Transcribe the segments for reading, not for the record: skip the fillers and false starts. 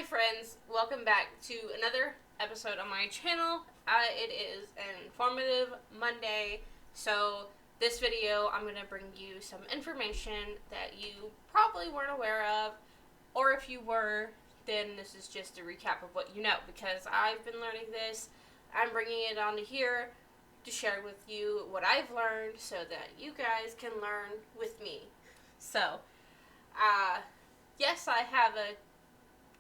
friends, welcome back to another episode on my channel. It is an informative Monday, so this video I'm going to bring you some information that you probably weren't aware of, or if you were, then this is just a recap of what you know, because I've been learning this. I'm bringing it onto here to share with you what I've learned so that you guys can learn with me. So, yes, I have a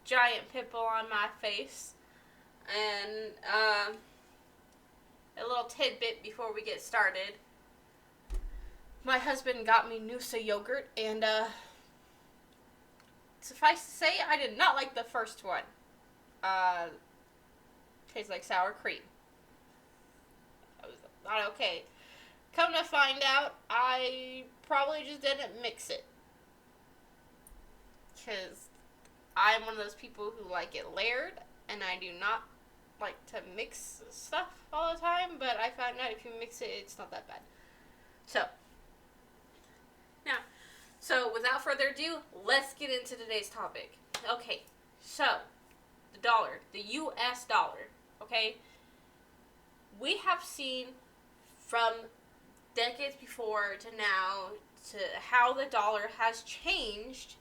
giant pimple on my face, and a little tidbit before we get started. My husband got me Noosa yogurt, and suffice to say, I did not like the first one. Tastes like sour cream. I was not okay. Come to find out, I probably just didn't mix it, because I'm one of those people who like it layered, and I do not like to mix stuff all the time, but I found out if you mix it, it's not that bad. So without further ado, let's get into today's topic. Okay, so, the dollar, the US dollar, okay? We have seen from decades before to now to how the dollar has changed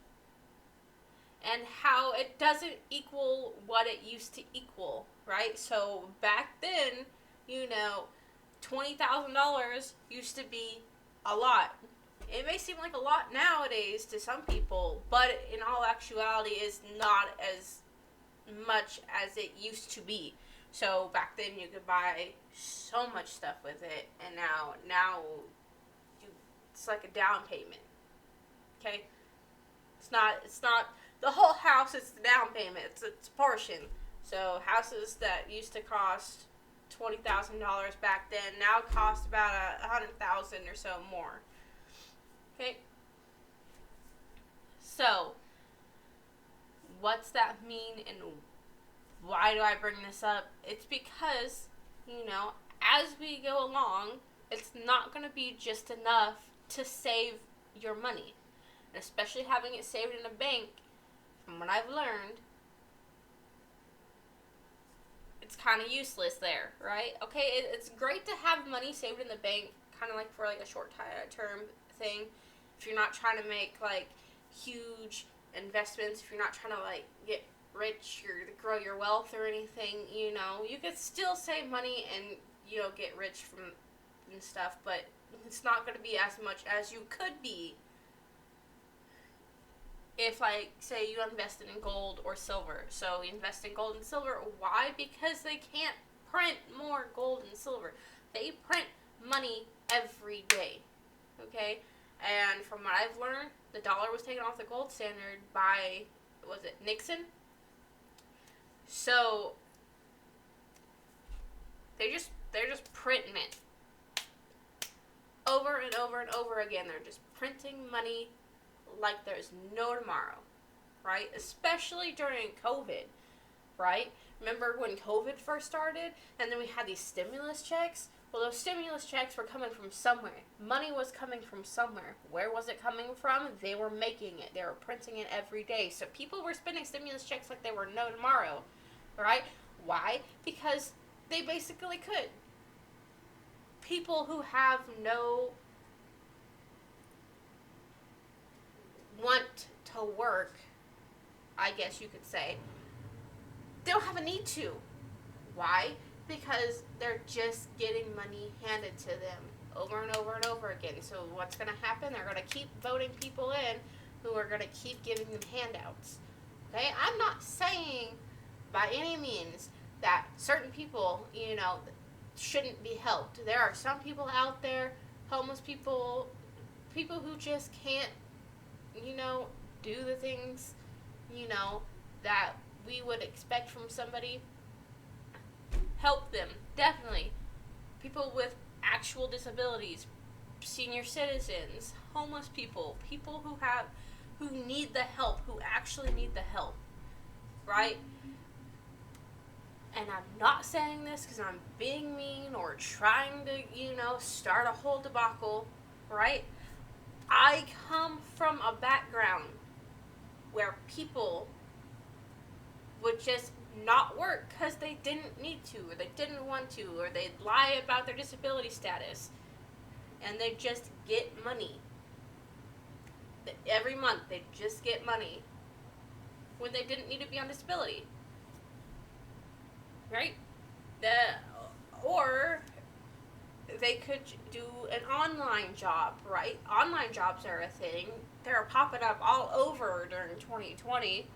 and how it doesn't equal what it used to equal, right? So back then, $20,000 used to be a lot. It may seem like a lot nowadays to some people, but in all actuality, it's not as much as it used to be. So back then, you could buy so much stuff with it, and now it's like a down payment. Okay, it's not the whole house. It's the down payment. It's a portion. So houses that used to cost $20,000 back then now cost about $100,000 or so more. Okay. So, what's that mean, and why do I bring this up? It's because, as we go along, it's not going to be just enough to save your money. And especially having it saved in a bank, from what I've learned, it's kind of useless there, right? Okay, it's great to have money saved in the bank, kind of like for like a short term thing. If you're not trying to make like huge investments, if you're not trying to like get rich or grow your wealth or anything, you could still save money and get rich from and stuff, but it's not going to be as much as you could be if, like, say you invested in gold or silver. So you invest in gold and silver. Why? Because they can't print more gold and silver. They print money every day. Okay? And from what I've learned, the dollar was taken off the gold standard by, was it Nixon? So they're just printing it over and over and over again. They're just printing money like there's no tomorrow, right? Especially during COVID, right? Remember when COVID first started, and then we had these stimulus checks? Well, those stimulus checks were coming from somewhere. Money was coming from somewhere. Where was it coming from? They were making it. They were printing it every day. So people were spending stimulus checks like they were no tomorrow, right? Why? Because they basically could. People who have no want to work, I guess you could say, they don't have a need to. Why? Because they're just getting money handed to them over and over and over again. So what's going to happen? They're going to keep voting people in who are going to keep giving them handouts. Okay? I'm not saying by any means that certain people, shouldn't be helped. There are some people out there, homeless people who just can't, do the things, that we would expect from somebody. Help them, definitely. People with actual disabilities, senior citizens, homeless people, people who need the help, who actually need the help, right? And I'm not saying this because I'm being mean or trying to, start a whole debacle, right? I come from a background where people would just not work because they didn't need to, or they didn't want to, or they'd lie about their disability status, and they'd just get money. Every month they'd just get money when they didn't need to be on disability. Right? Or they could do an online job, right? Online jobs are a thing. They're popping up all over during 2020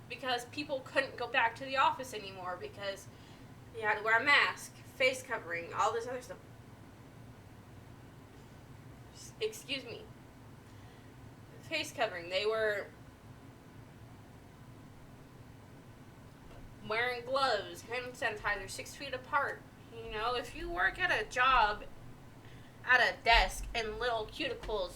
because people couldn't go back to the office anymore because you had to wear a mask, face covering, all this other stuff. Excuse me. Face covering. They were wearing gloves, hand sanitizer 6 feet apart. You know, if you work at a job at a desk in little cuticles,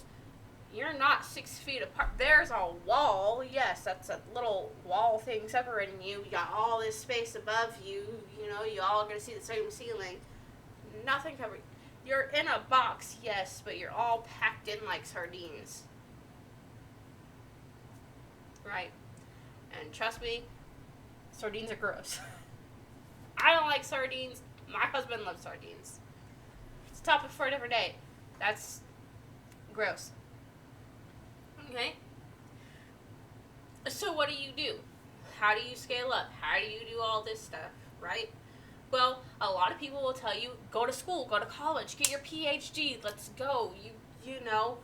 you're not 6 feet apart. There's a wall. Yes, that's a little wall thing separating you. You got all this space above you. You know, you all are going to see the same ceiling. Nothing covered. You're in a box, yes, but you're all packed in like sardines. Right. And trust me, sardines are gross. I don't like sardines. My husband loves sardines. It's a topic for a different day. That's gross. Okay? So what do? How do you scale up? How do you do all this stuff, right? Well, a lot of people will tell you, go to school, go to college, get your Ph.D., let's go. You know,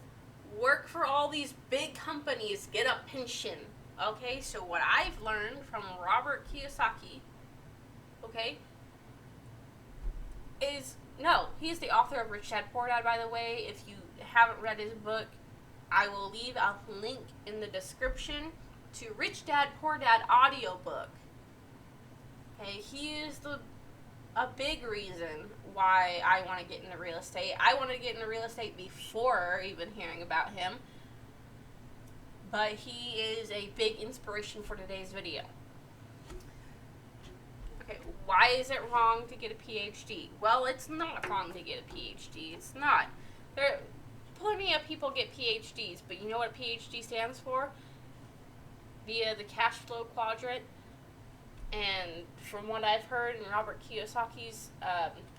work for all these big companies, get a pension. Okay, so what I've learned from Robert Kiyosaki, okay, is, no, he's the author of Rich Dad Poor Dad, by the way. If you haven't read his book, I will leave a link in the description to Rich Dad Poor Dad audiobook. Okay, he is a big reason why I want to get into real estate. I wanted to get into real estate before even hearing about him. But he is a big inspiration for today's video. Okay, why is it wrong to get a PhD? Well, it's not wrong to get a PhD. It's not. Plenty of people get PhDs, but you know what a PhD stands for? Via the cash flow quadrant. And from what I've heard in Robert Kiyosaki's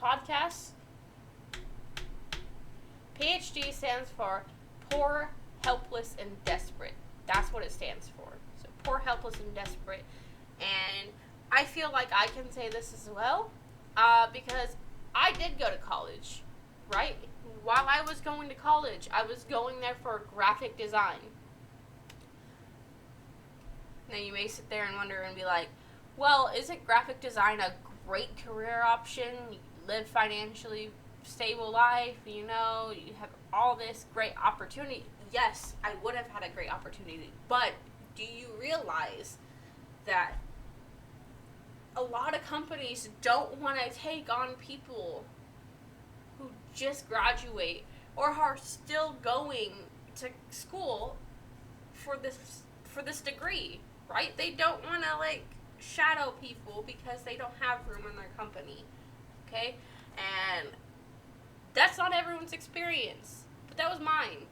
podcasts, PhD stands for poor, helpless, and desperate. That's what it stands for. So poor, helpless, and desperate. And I feel like I can say this as well because I did go to college, right? While I was going to college, I was going there for graphic design. Now you may sit there and wonder and be like, well, isn't graphic design a great career option? You live financially stable life, you know, you have all this great opportunity. Yes, I would have had a great opportunity, but do you realize that a lot of companies don't want to take on people who just graduate or are still going to school for this degree, right? They don't want to like shadow people because they don't have room in their company, okay? And that's not everyone's experience, but that was mine.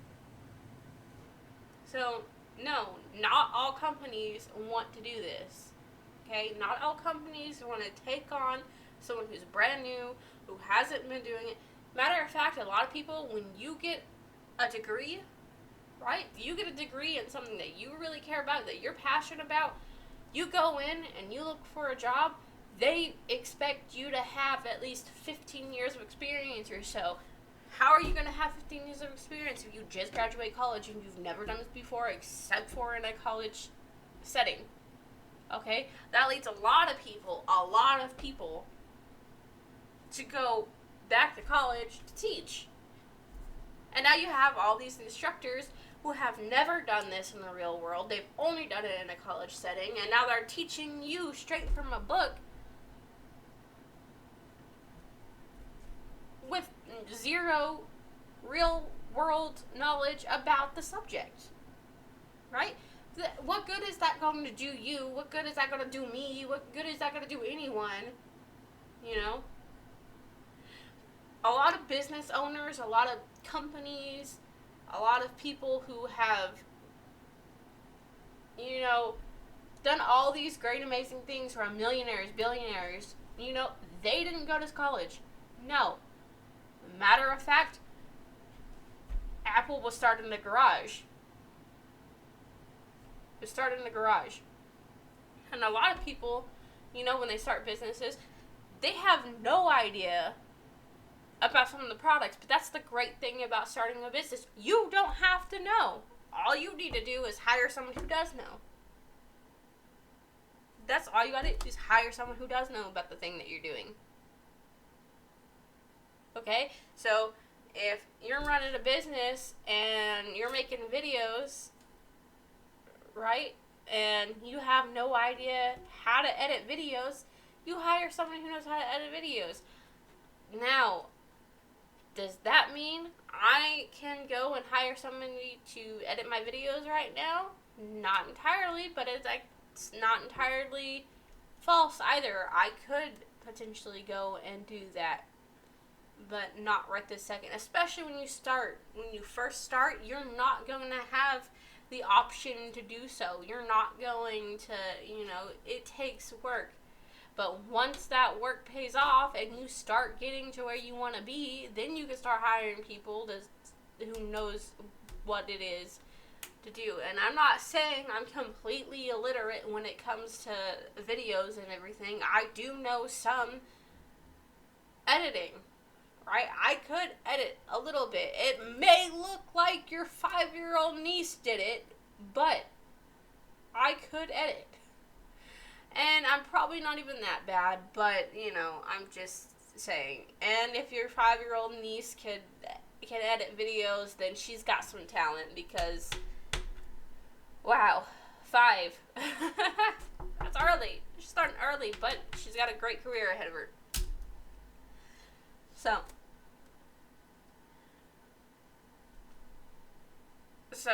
So, no, not all companies want to do this, okay? Not all companies want to take on someone who's brand new, who hasn't been doing it. Matter of fact, a lot of people, when you get a degree, right? You get a degree in something that you really care about, that you're passionate about, you go in and you look for a job, they expect you to have at least 15 years of experience or so. How are you going to have 15 years of experience if you just graduate college and you've never done this before except for in a college setting? Okay? That leads a lot of people to go back to college to teach. And now you have all these instructors who have never done this in the real world. They've only done it in a college setting, and now they're teaching you straight from a book with zero real world knowledge about the subject. Right? What good is that going to do you? What good is that going to do me? What good is that going to do anyone? You know? A lot of business owners, a lot of companies, a lot of people who have, you know, done all these great, amazing things for millionaires, billionaires. You know, they didn't go to college. No. Matter of fact, Apple was started in the garage. It started in the garage. And a lot of people, you know, when they start businesses, they have no idea about some of the products. But that's the great thing about starting a business. You don't have to know. All you need to do is hire someone who does know. That's all you gotta do, is hire someone who does know about the thing that you're doing. Okay? So, if you're running a business and you're making videos, right? And you have no idea how to edit videos, you hire someone who knows how to edit videos. Now, does that mean I can go and hire somebody to edit my videos right now? Not entirely, but it's not entirely false either. I could potentially go and do that, but not right this second. Especially when you start. When you first start, you're not going to have the option to do so. You're not going to, it takes work. But once that work pays off and you start getting to where you want to be, then you can start hiring people who knows what it is to do. And I'm not saying I'm completely illiterate when it comes to videos and everything. I do know some editing, right? I could edit a little bit. It may look like your 5-year-old niece did it, but I could edit. And I'm probably not even that bad, but, I'm just saying. And if your 5-year-old niece can edit videos, then she's got some talent because, wow, 5. That's early. She's starting early, but she's got a great career ahead of her. So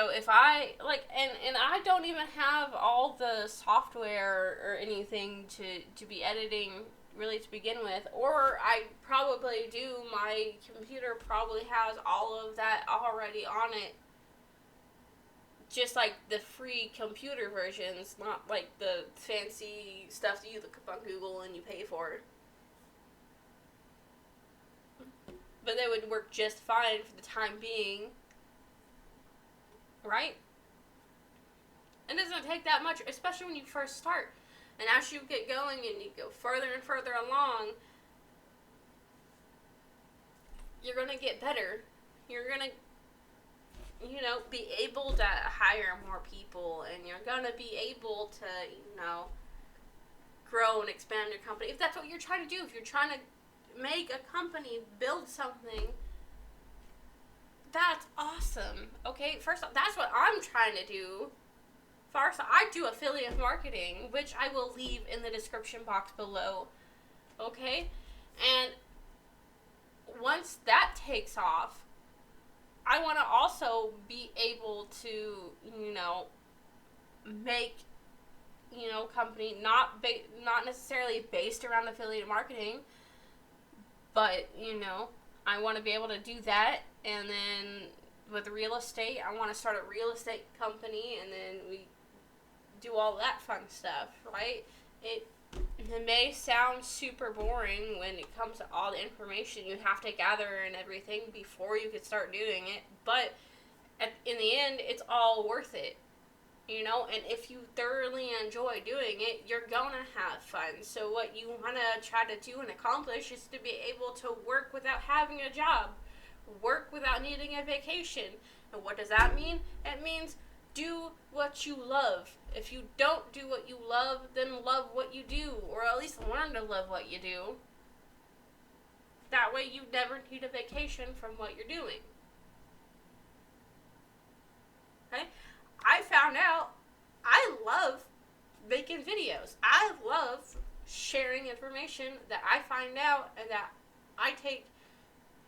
if I, and I don't even have all the software or anything to be editing really to begin with, or I probably do, my computer probably has all of that already on it, just like the free computer versions, not like the fancy stuff that you look up on Google and you pay for. But they would work just fine for the time being. Right? It doesn't take that much, especially when you first start. And as you get going and you go further and further along, you're going to get better. You're going to, be able to hire more people, and you're going to be able to, grow and expand your company. If that's what you're trying to do, if you're trying to make a company, build something, that's awesome. Okay, first off, that's what I'm trying to do. First, I do affiliate marketing, which I will leave in the description box below. Okay? And once that takes off, I want to also be able to, make, company not necessarily based around affiliate marketing, but, I want to be able to do that. And then with real estate, I want to start a real estate company, and then we do all that fun stuff, right? It may sound super boring when it comes to all the information you have to gather and everything before you can start doing it, but in the end, it's all worth it, and if you thoroughly enjoy doing it, you're gonna have fun. So what you want to try to do and accomplish is to be able to work without having a job, work without needing a vacation. And what does that mean? It means do what you love. If you don't do what you love, then love what you do, or at least learn to love what you do. That way you never need a vacation from what you're doing. Okay? I found out I love making videos. I love sharing information that I find out and that I take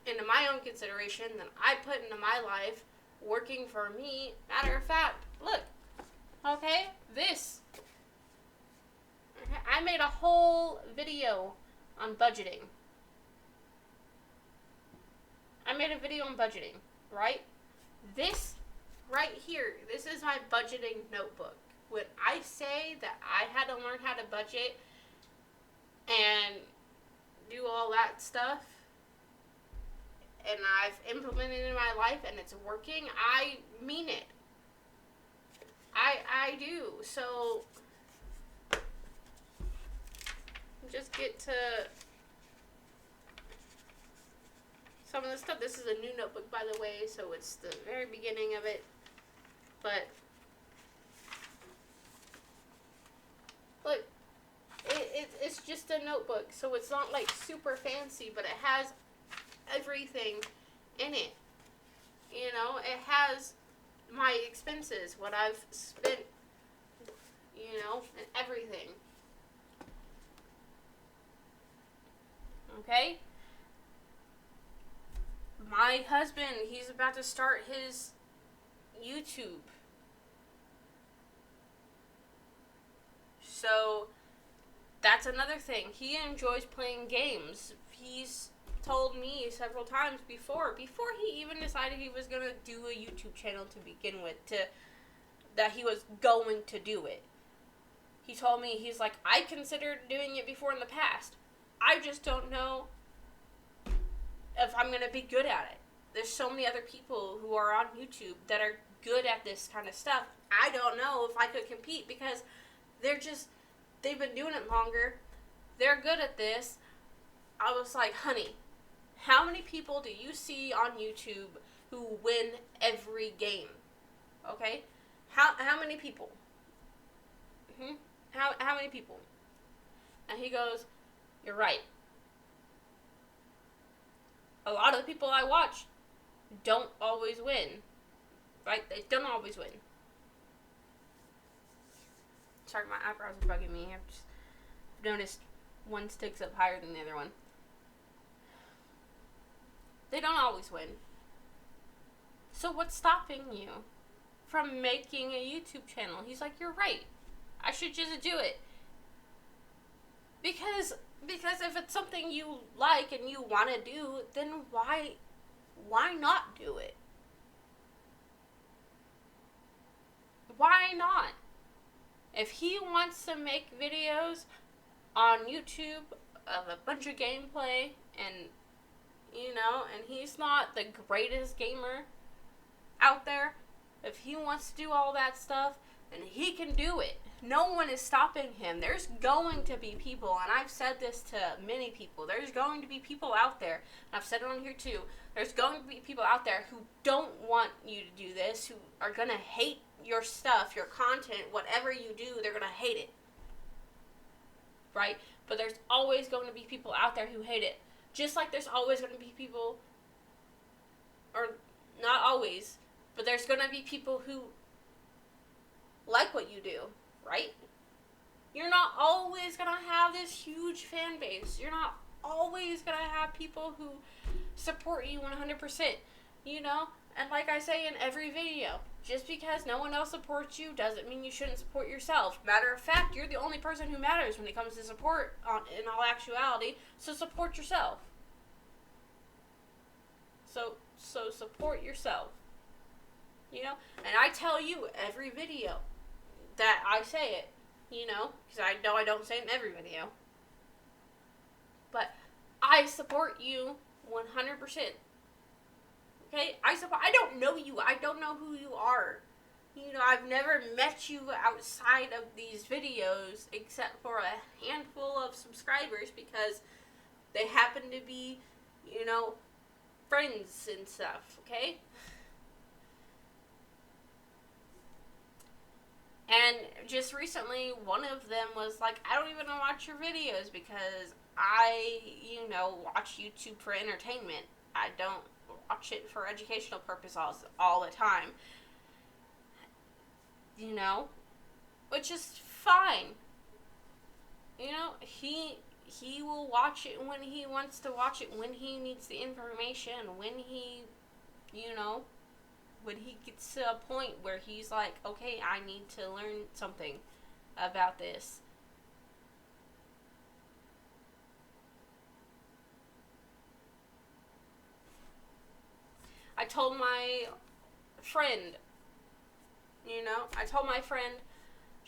into my own consideration, that I put into my life, working for me. Matter of fact, look, okay, this. Okay, I made a whole video on budgeting. Right? This right here, this is my budgeting notebook. When I say that I had to learn how to budget and do all that stuff, and I've implemented it in my life, and it's working. I mean it. I do. So just get to some of the stuff. This is a new notebook, by the way, so it's the very beginning of it. But look, it's just a notebook, so it's not like super fancy, but it has everything in it. You know, it has my expenses, what I've spent, you know, and everything. Okay? My husband, he's about to start his YouTube. So, that's another thing. He enjoys playing games. He's told me several times before he even decided he was going to do a YouTube channel to begin with, that he was going to do it. He told me, he's like, I considered doing it before in the past. I just don't know if I'm going to be good at it. There's so many other people who are on YouTube that are good at this kind of stuff. I don't know if I could compete because they've been doing it longer. They're good at this. I was like, honey, how many people do you see on YouTube who win every game? Okay? How many people? How many people? And he goes, you're right. A lot of the people I watch don't always win. Right? They don't always win. Sorry, my eyebrows are bugging me. I've just noticed one sticks up higher than the other one. They don't always win. So what's stopping you from making a YouTube channel? He's like, you're right. I should just do it. Because if it's something you like and you want to do, then why not do it? Why not? If he wants to make videos on YouTube of a bunch of gameplay and, you know, and he's not the greatest gamer out there, if he wants to do all that stuff, then he can do it. No one is stopping him. There's going to be people, and I've said this to many people, there's going to be people out there, and I've said it on here too, there's going to be people out there who don't want you to do this, who are going to hate your stuff, your content, whatever you do, they're going to hate it. Right? But there's always going to be people out there who hate it. Just like there's always going to be people, or not always, but there's going to be people who like what you do, right? You're not always going to have this huge fan base. You're not always going to have people who support you 100%, you know? And like I say in every video, just because no one else supports you doesn't mean you shouldn't support yourself. Matter of fact, you're the only person who matters when it comes to support in all actuality, so support yourself. So support yourself. You know? And I tell you every video that I say it, you know, because I know I don't say it in every video. But I support you 100%. Okay? I don't know you. I don't know who you are. You know, I've never met you outside of these videos except for a handful of subscribers because they happen to be, you know, friends and stuff, okay? And just recently, one of them was like, I don't even watch your videos because I, you know, watch YouTube for entertainment. I don't watch it for educational purposes all the time. You know? Which is fine. You know, he will watch it when he wants to watch it, when he needs the information, when he, you know, when he gets to a point where he's like, okay, I need to learn something about this. I told my friend,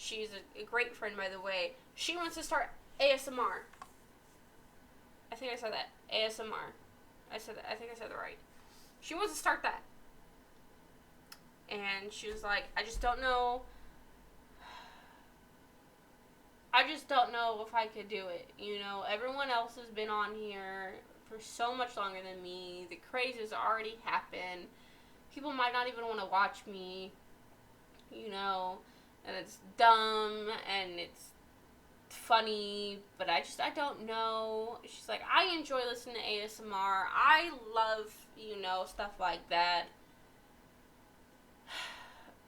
She's a great friend, by the way. She wants to start ASMR. I think I said that. ASMR. I think I said it right. She wants to start that. And she was like, I just don't know if I could do it. You know, everyone else has been on here for so much longer than me. The craze has already happened. People might not even want to watch me, you know, and it's dumb and it's funny, but I don't know. She's like, I enjoy listening to ASMR. I love, you know, stuff like that.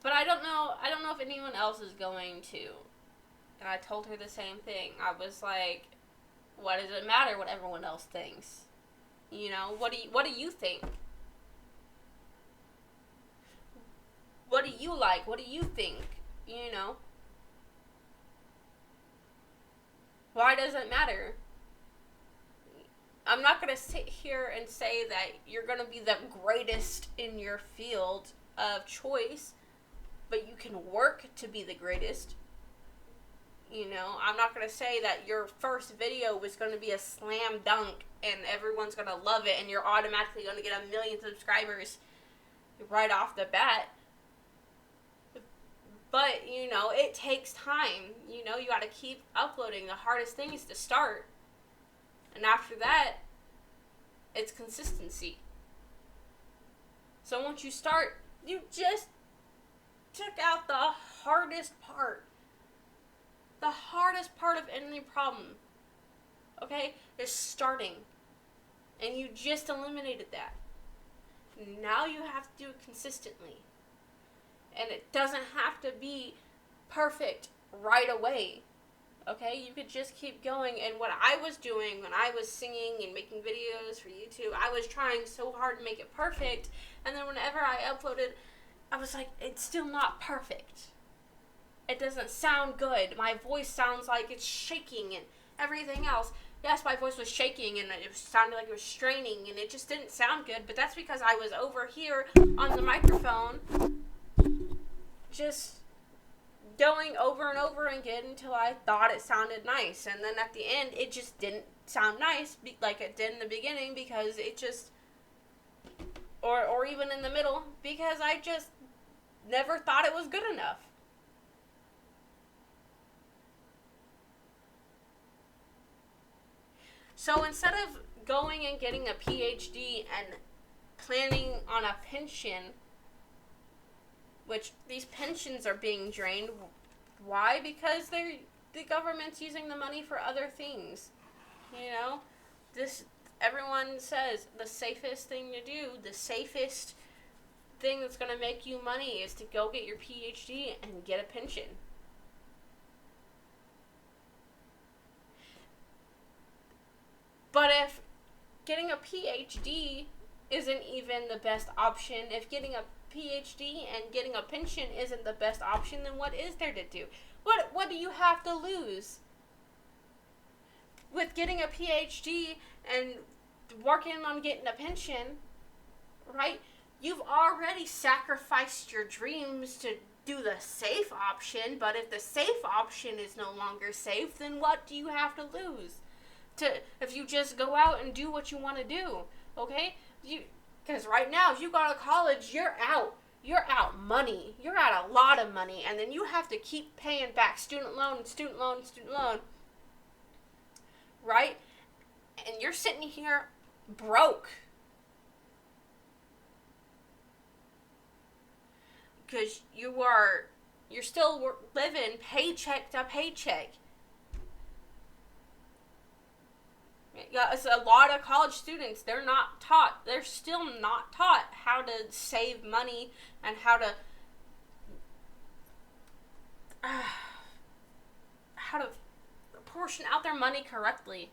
But I don't know if anyone else is going to. And I told her the same thing. I was like, what does it matter what everyone else thinks? You know, what do you think? What do you like? What do you think? You know? Why does it matter? I'm not going to sit here and say that you're going to be the greatest in your field of choice, but you can work to be the greatest. You know, I'm not going to say that your first video was going to be a slam dunk and everyone's going to love it and you're automatically going to get 1 million subscribers right off the bat. But, you know, it takes time. You know, you got to keep uploading. The hardest thing is to start. And after that, it's consistency. So once you start, you just took out the hardest part. The hardest part of any problem, okay, is starting. And you just eliminated that. Now you have to do it consistently. And it doesn't have to be perfect right away. Okay? You could just keep going. And what I was doing when I was singing and making videos for YouTube, I was trying so hard to make it perfect. And then whenever I uploaded, I was like, it's still not perfect. It doesn't sound good. My voice sounds like it's shaking and everything else. Yes, my voice was shaking and it sounded like it was straining and it just didn't sound good. But that's because I was over here on the microphone just going over and over again until I thought it sounded nice. And then at the end, it just didn't sound nice like it did in the beginning because it just, or even in the middle, because I just never thought it was good enough. So instead of going and getting a Ph.D. and planning on a pension, which these pensions are being drained, why? Because the government's using the money for other things. You know, everyone says the safest thing to do, the safest thing that's going to make you money is to go get your Ph.D. and get a pension. But if getting a Ph.D. isn't even the best option, if getting a Ph.D. and getting a pension isn't the best option, then what is there to do? What do you have to lose? With getting a Ph.D. and working on getting a pension, right? You've already sacrificed your dreams to do the safe option, but if the safe option is no longer safe, then what do you have to lose? If you just go out and do what you want to do, okay? Because right now, if you go to college, you're out. You're out money. You're out a lot of money. And then you have to keep paying back student loan and student loan and student loan. Right? And you're sitting here broke. Because you're still living paycheck to paycheck. Yeah, it's a lot of college students, they're still not taught how to save money and how to portion out their money correctly.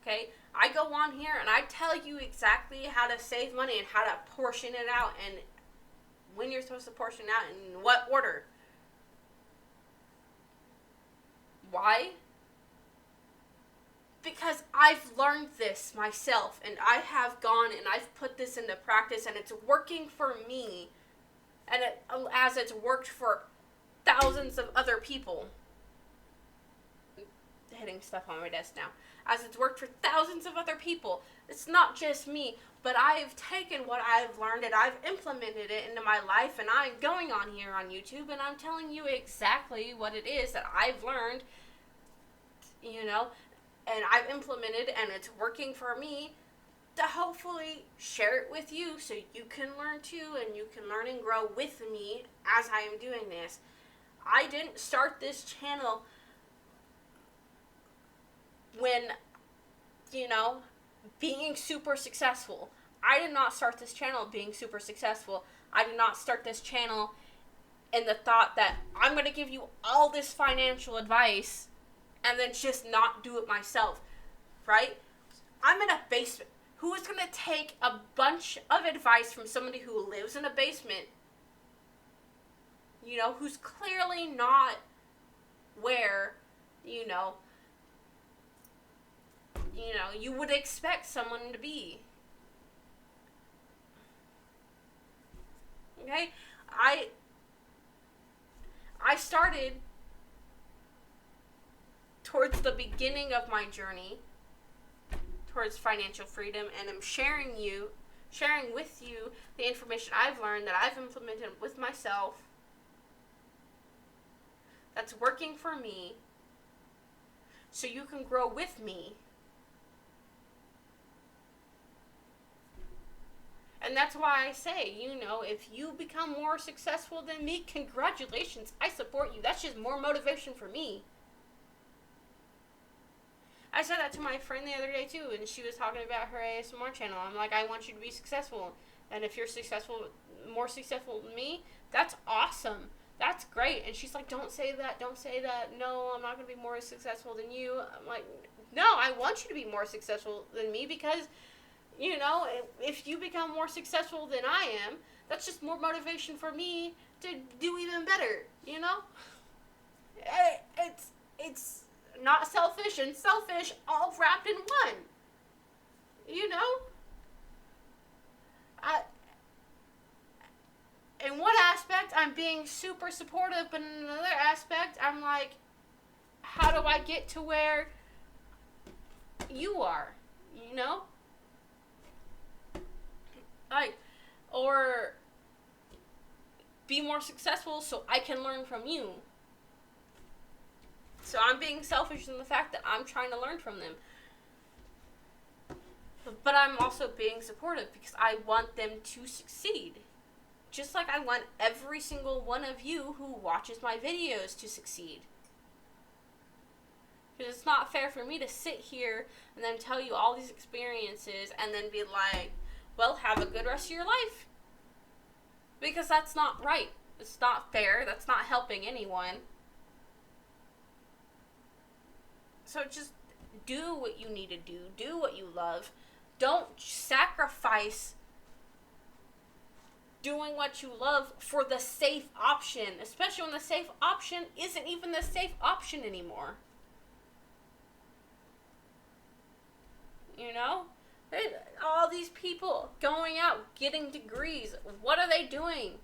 Okay? I go on here and I tell you exactly how to save money and how to portion it out and when you're supposed to portion out and in what order. Why? Because I've learned this myself, and I have gone and I've put this into practice, and it's working for me, and as it's worked for thousands of other people. Hitting stuff on my desk now. As it's worked for thousands of other people. It's not just me, but I've taken what I've learned and I've implemented it into my life, and I'm going on here on YouTube and I'm telling you exactly what it is that I've learned, and I've implemented, and it's working for me, to hopefully share it with you so you can learn too, and you can learn and grow with me as I am doing this. I didn't start this channel when, being super successful. I did not start this channel being super successful. I did not start this channel in the thought that I'm going to give you all this financial advice and then just not do it myself, right? I'm in a basement. Who is going to take a bunch of advice from somebody who lives in a basement, who's clearly not where, you would expect someone to be. Okay? I started towards the beginning of my journey towards financial freedom, and I'm sharing with you the information I've learned that I've implemented with myself that's working for me, so you can grow with me. And that's why I say, if you become more successful than me, congratulations, I support you. That's just more motivation for me. I said that to my friend the other day too, and she was talking about her ASMR channel. I'm like, I want you to be successful. And if you're more successful than me, that's awesome. That's great. And she's like, don't say that. No, I'm not going to be more successful than you. I'm like, no, I want you to be more successful than me because, if you become more successful than I am, that's just more motivation for me to do even better, It's not selfish and selfish all wrapped in one, in one aspect, I'm being super supportive, but in another aspect, I'm like, how do I get to where you are, or be more successful so I can learn from you. So I'm being selfish in the fact that I'm trying to learn from them. But I'm also being supportive because I want them to succeed. Just like I want every single one of you who watches my videos to succeed. Because it's not fair for me to sit here and then tell you all these experiences and then be like, well, have a good rest of your life. Because that's not right. It's not fair. That's not helping anyone. So just do what you need to do. Do what you love. Don't sacrifice doing what you love for the safe option. Especially when the safe option isn't even the safe option anymore. All these people going out, getting degrees. What are they doing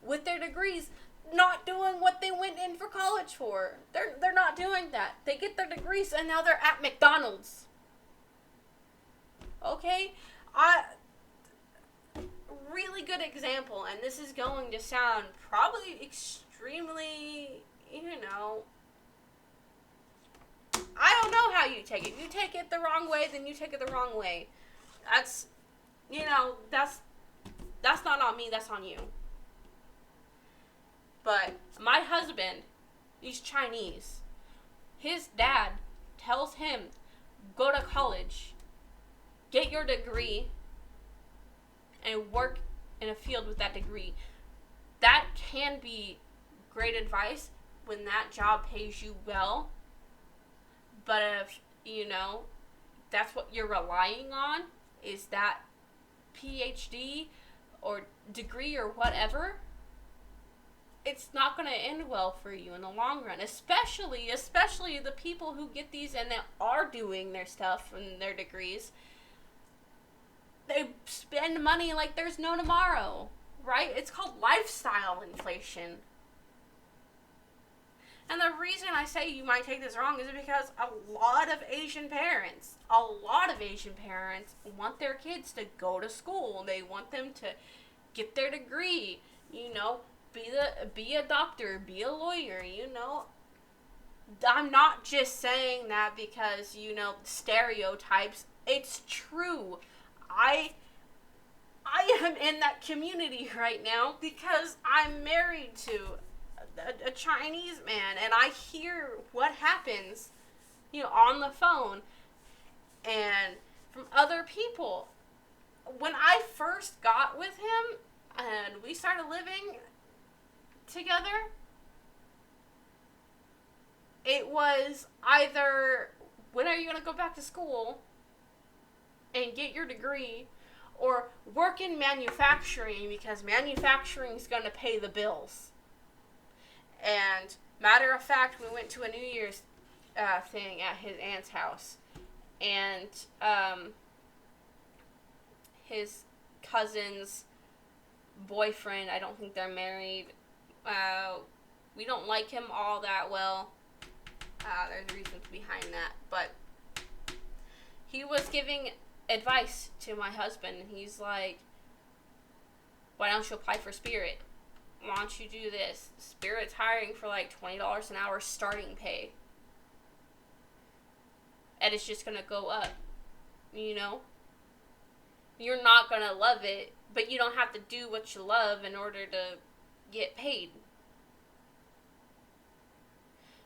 with their degrees? Not doing what they went in for college for. They're not doing that. They get their degrees and now they're at McDonald's. Okay? Really good example, and this is going to sound probably extremely, I don't know how you take it. If you take it the wrong way, then you take it the wrong way. That's not on me, that's on you. But my husband, he's Chinese. His dad tells him, go to college, get your degree, and work in a field with that degree. That can be great advice when that job pays you well. But if, that's what you're relying on, is that Ph.D. or degree or whatever, it's not going to end well for you in the long run. Especially the people who get these and that are doing their stuff and their degrees. They spend money like there's no tomorrow, right? It's called lifestyle inflation. And the reason I say you might take this wrong is because a lot of Asian parents want their kids to go to school. They want them to get their degree, be a doctor, be a lawyer, I'm not just saying that because, stereotypes. It's true. I am in that community right now because I'm married to a Chinese man, and I hear what happens, on the phone and from other people. When I first got with him and we started living together, it was either, when are you going to go back to school and get your degree, or work in manufacturing because manufacturing is going to pay the bills. And matter of fact, we went to a New Year's thing at his aunt's house, and his cousin's boyfriend, I don't think they're married, we don't like him all that well. There's reasons behind that, but he was giving advice to my husband, and he's like, why don't you apply for Spirit? Why don't you do this? Spirit's hiring for like $20 an hour starting pay. And it's just going to go up, You're not going to love it, but you don't have to do what you love in order to get paid.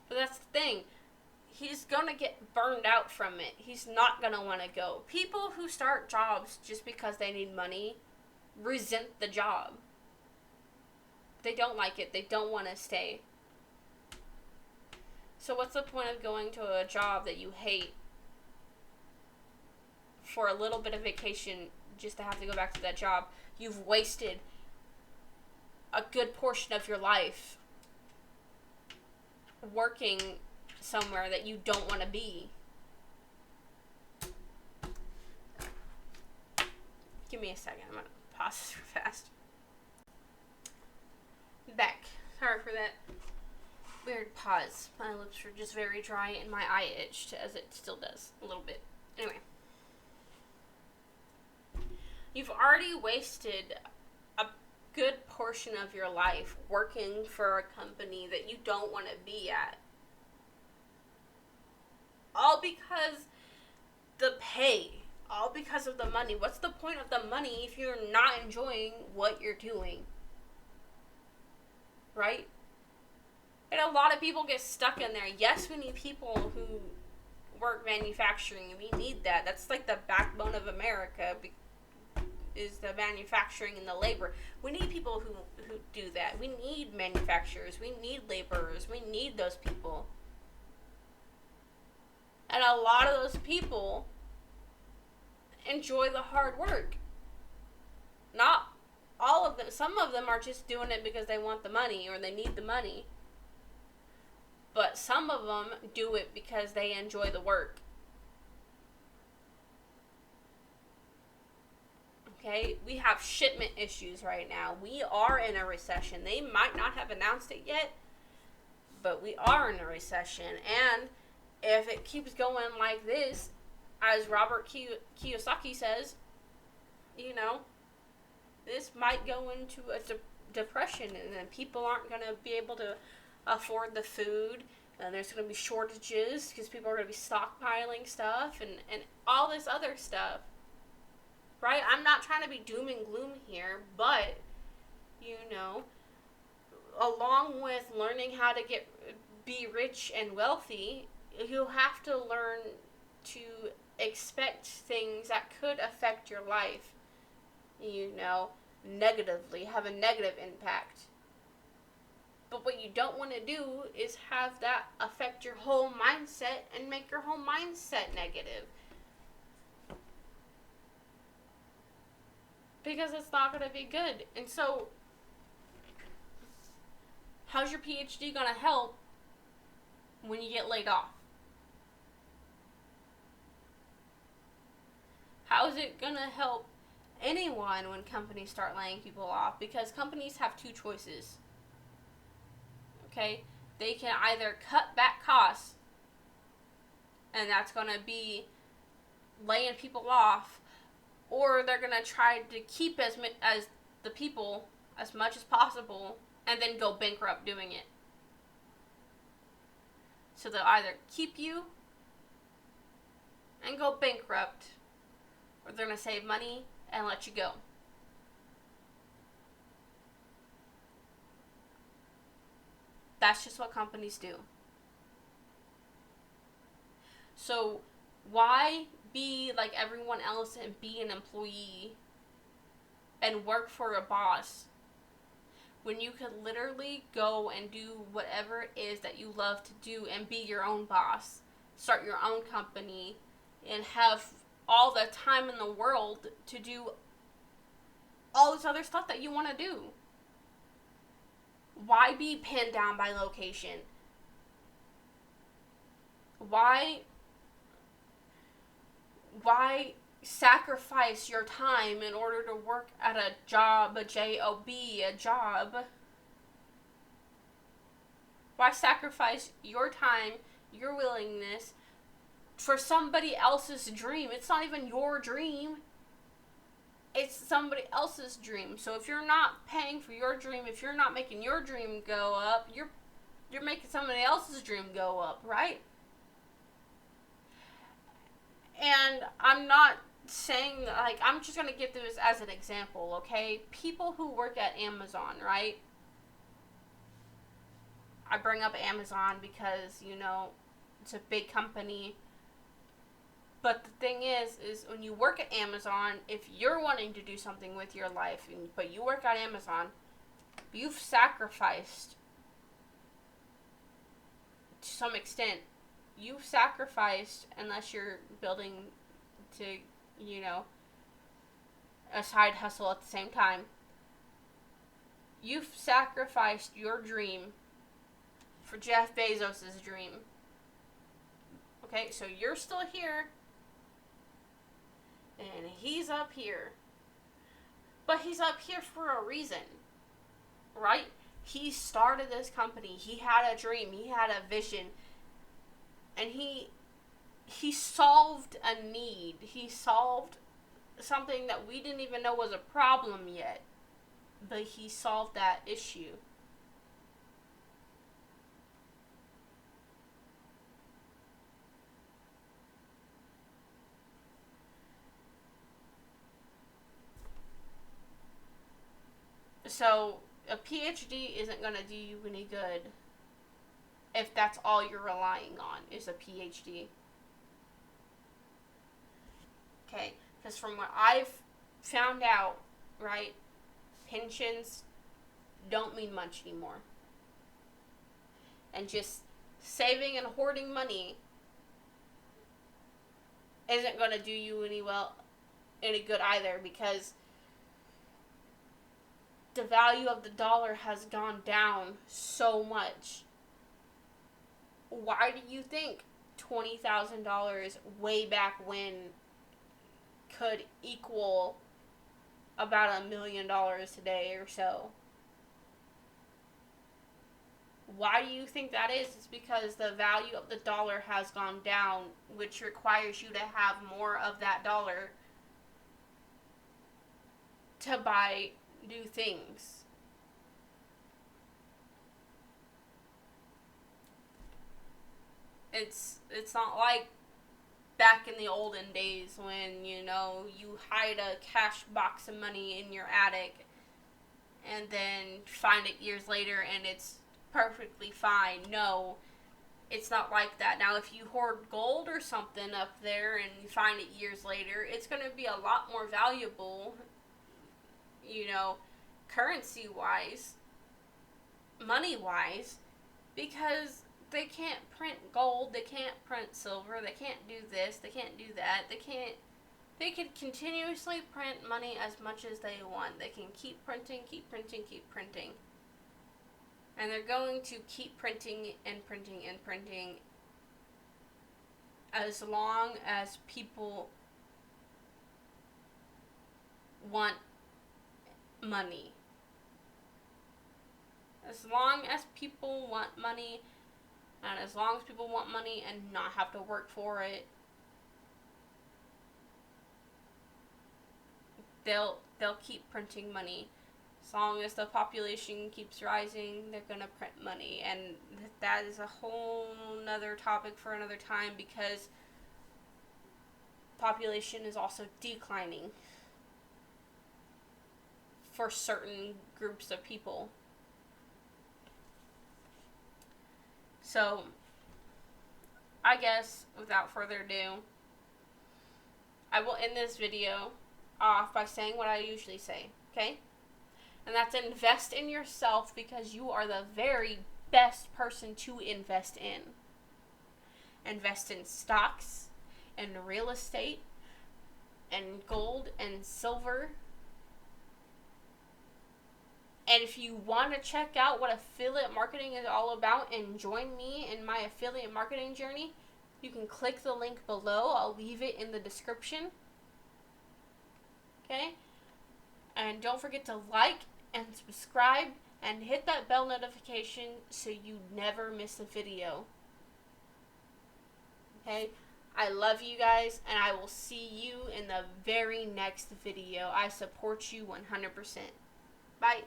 But that's the thing. He's going to get burned out from it. He's not going to want to go. People who start jobs just because they need money resent the job. They don't like it. They don't want to stay. So what's the point of going to a job that you hate for a little bit of vacation just to have to go back to that job? You've wasted a good portion of your life working somewhere that you don't want to be. Give me a second. I'm going to pause this real fast. Back. Sorry for that weird pause. My lips were just very dry and my eye itched, as it still does a little bit. Anyway. You've already wasted a good portion of your life working for a company that you don't want to be at. All because the pay. All because of the money. What's the point of the money if you're not enjoying what you're doing? Right? And a lot of people get stuck in there. Yes, we need people who work manufacturing. We need that. That's like the backbone of America, is the manufacturing and the labor. We need people who do that. We need manufacturers. We need laborers. We need those people. And a lot of those people enjoy the hard work. Not all of them. Some of them are just doing it because they want the money or they need the money. But some of them do it because they enjoy the work. Okay? We have shipment issues right now. We are in a recession. They might not have announced it yet, but we are in a recession. And if it keeps going like this, as Robert Kiyosaki says, this might go into a depression, and then people aren't going to be able to afford the food, and there's going to be shortages because people are going to be stockpiling stuff and all this other stuff. Right? I'm not trying to be doom and gloom here, but, along with learning how to be rich and wealthy, you have to learn to expect things that could affect your life, negatively, have a negative impact. But what you don't want to do is have that affect your whole mindset and make your whole mindset negative. Because it's not going to be good. And so, how's your Ph.D. going to help when you get laid off? How is it going to help anyone when companies start laying people off? Because companies have two choices. Okay? they can either cut back costs, and that's going to be laying people off, or they're going to try to keep as the people as much as possible and then go bankrupt doing it. So they'll either keep you and go bankrupt, or they're going to save money and let you go. That's just what companies do. So why be like everyone else and be an employee and work for a boss when you could literally go and do whatever it is that you love to do and be your own boss, start your own company, and have all the time in the world to do all this other stuff that you want to do? Why be pinned down by location? Why sacrifice your time in order to work at a job, a J-O-B, a job? Why sacrifice your time, your willingness for somebody else's dream? It's not even your dream. It's somebody else's dream. So if you're not paying for your dream, if you're not making your dream go up, you're making somebody else's dream go up, right? And I'm not saying, like, I'm just going to give this as an example, okay? People who work at Amazon, right? I bring up Amazon because, you know, it's a big company. But the thing is when you work at Amazon, if you're wanting to do something with your life, but you work at Amazon, you've sacrificed, to some extent, you've sacrificed, unless you're building to, you know, a side hustle at the same time, you've sacrificed your dream for Jeff Bezos' dream. Okay, so you're still here, and he's up here. But he's up here for a reason, right? He started this company. He had a dream. He had a vision. And he solved a need. He solved something that we didn't even know was a problem yet. But he solved that issue. So a PhD isn't going to do you any good if that's all you're relying on is a PhD. Okay, because from what I've found out, right, pensions don't mean much anymore. And just saving and hoarding money isn't going to do you any good either, because the value of the dollar has gone down so much. Why do you think $20,000 way back when could equal about $1 million today or so? Why do you think that is? It's because the value of the dollar has gone down, which requires you to have more of that dollar to buy new things. It's not like back in the olden days when, you know, you hide a cash box of money in your attic and then find it years later and it's perfectly fine. No, it's not like that. Now, if you hoard gold or something up there and you find it years later, it's going to be a lot more valuable, you know, currency-wise, money-wise, because they can't print gold, they can't print silver, they can't do this, they can't do that, they can continuously print money as much as they want. They can keep printing, keep printing, keep printing. And they're going to keep printing and printing and printing as long as people want money. As long as people want money, and as long as people want money and not have to work for it, they'll keep printing money. As long as the population keeps rising, they're gonna print money, and that is a whole nother topic for another time, because population is also declining for certain groups of people. So, I guess without further ado, I will end this video off by saying what I usually say, okay? And that's invest in yourself, because you are the very best person to invest in. Invest in stocks, and real estate, and gold, and silver. And if you want to check out what affiliate marketing is all about and join me in my affiliate marketing journey, you can click the link below. I'll leave it in the description. Okay? And don't forget to like and subscribe and hit that bell notification so you never miss a video. Okay? I love you guys, and I will see you in the very next video. I support you 100%. Bye.